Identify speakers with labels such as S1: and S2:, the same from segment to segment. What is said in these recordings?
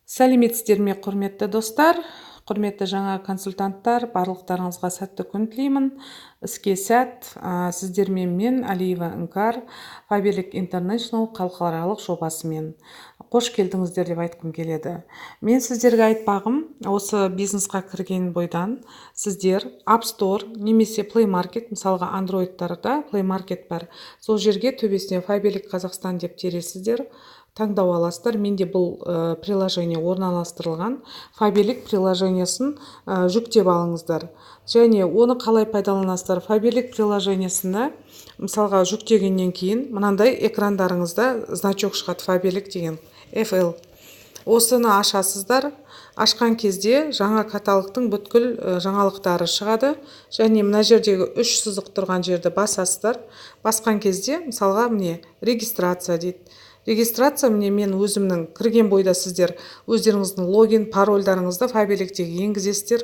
S1: Сәлеметсіздер ме, құрметті достар, құрметті жаңа консультанттар, барлықтарыңызға сәтті күн тілеймін. Іске сәт, сіздермен мен Алиева Іңкар, Фаберлик International халықаралық жобасымен. Қош келдіңіздер деп айтқым келеді. Мен сіздерге айтпағым, осы бизнесқа кірген бойдан сіздер App Store немесе Play Market, мысалға Androidтарда Play Market бар. Сол жерге төбесіне Фаберлик Қазақстан деп тересіздер, таңдау аласыздар. Менде бұл приложение орналастырылған. Фаберлик приложениясын жүктеп алыңыздар. Және оны қалай пайдаланасыздар? Фаберлик приложениясына мысалға жүктегеннен кейін мынандай экрандарыңызда значок шығады, Фаберлик деген FL. Осыны ашасыздар. Ашқан кезде жаңа каталогтың бүткіл жаңалықтары шығады. Және мына жердегі 3 сызық тұрған жерді басасыздар. Басқан кезде мысалға міне регистрация дейді. Регистрация мен өзімнің кірген бойда сіздер өздеріңіздің логин, парольдарыңызды Фаберликтегі енгізесіздер.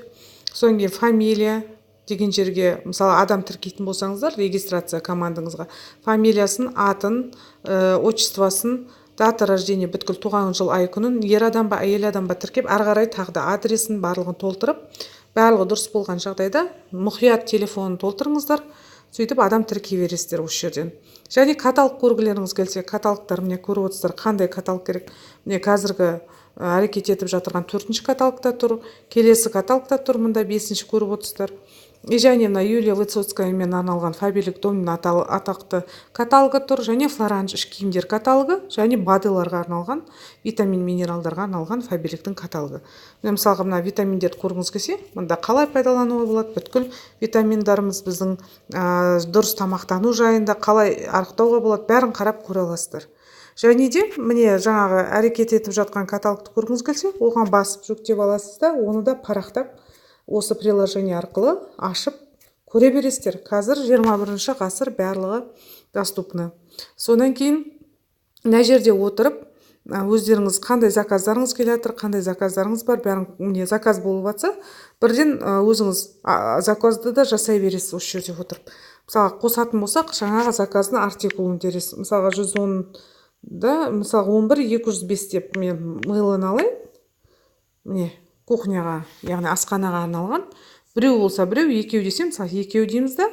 S1: Содан кейін фамилия деген жерге, мысалы адам тіркейтін болсаңыздар, регистрация командаңызға фамилиясын, атын, отчествосын, дата рождения, бүткіл туған жыл, ай күнін, ер адам ба, әйел адам ба тіркеп, ары қарай тағы да адресін барлығын толтырып, барлығы дұрыс болған жағдайда мұқият телефонын толтырыңыздар. Сөйтіп адам тіркей бересіздер осы жерден. Және каталог көргілеріңіз келсе, каталогтар міне көріп отырсыздар, қандай каталог керек. Міне қазіргі әрекет етіп жатырған 4-ші каталогта тұр, келесі каталогта тұр, мында 5-ші көріп отырсыздар. Және мына Юлия Высоцкаямен арналған Фаберлик домның атақты каталогы тұр, және Флоранж іш киімдер каталогы, және бадыларға арналған, витамин минералдарға арналған Фаберликтің каталогы. Мысалға мына витаминдерді көргіңіз келсе, мында қалай пайдалануға болады, бүткіл витаминдарымыз біздің дұрыс тамақтану жайында қалай арықтауға болады, бәрін қарап көре аласыздар. Және де міне жаңағы әрекет етіп жатқан каталогты көргіңіз келсе, оған басып жүктеп аласыз да, оны да парақтап осы приложение арқылы ашып көре бересіздер. Қазір 21 ғасыр барлығы доступны. Содан кейін мына жерде отырып өздеріңіз қандай заказдарыңыз келе жатыр, қандай заказдарыңыз бар, бәрін міне заказ болып жатса, бірден өзіңіз заказды да жасай бересіз осы жерде отырып. Мысалға қосатын болсақ, жаңағы заказдың артикулын тересіз. Мысалға 110-да, мысалға 11-205 деп мен мылын алайын. Міне кухняға, яғни асханаға арналған. Біреу болса біреу, екеу десем, мысалы екеу дейміз да,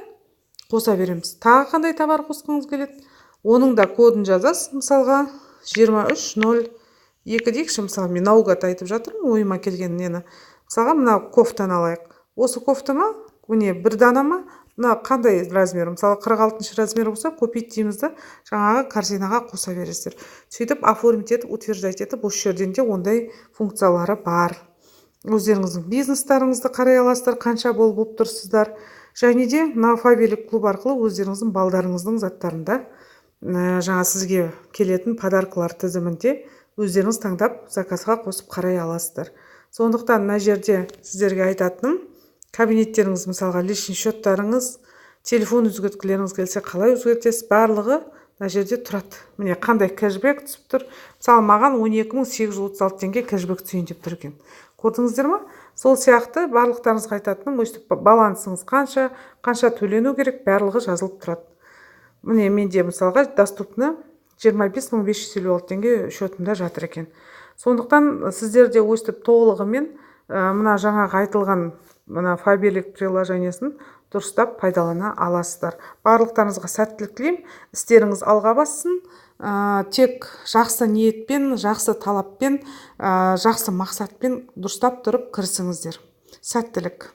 S1: қоса береміз. Тағы қандай товар қосқыңыз келеді? Оның да кодын жазасыз. Мысалға 2302 дейікші, мысалы мен наугат айтып жатырмын, ойыма келген нені. Мысалға мына кофтаны алайық. Осы кофтама, міне бір данама, мына қандай размер? Мысалы 46-шы размер болса, купить дейміз да, жаңағы корзинаға қоса бересіздер. Сөйтіп оформить етіп, утверждать етіп, осы жерден де ондай функциялары бар. Өздеріңіздің бизнестарыңызды қарай аласыздар, қанша болып тұрсыздар. Және де мына Фаберлик клуб арқылы өздеріңіздің балдарыңыздың заттарында жаңа сізге келетін подаркалар тізімінде өздеріңіз таңдап заказға қосып қарай аласыздар. Сондықтан мына жерде сіздерге айтатыным, кабинеттеріңіз, мысалға личный счеттарыңыз, телефон өзгерткілеріңіз келсе, қалай өзгертесіз, барлығы мына жерде тұрады. Міне қандай кэшбэк түсіп тұр. Мысалы маған 12.836 теңге кэшбэк түсейін деп тұр екен. Көрдіңіздер ме? Сол сияқты барлықтарыңызға айтатыным, өстіп балансыңыз қанша төлену керек, барлығы жазылып тұрады. Міне менде мысалға доступны 25.556 теңге шотымда жатыр екен. Сондықтан сіздерде өстіп толығымен мына жаңағы айтылған мына Фаберлик приложениясын дұрыстап пайдалана аласыздар. Барлықтарыңызға сәттілік тілеймін. Істеріңіз алға бассын. Тек жақсы ниетпен, жақсы талаппен, жақсы мақсатпен дұрыстап тұрып кірісіңіздер. Сәттілік.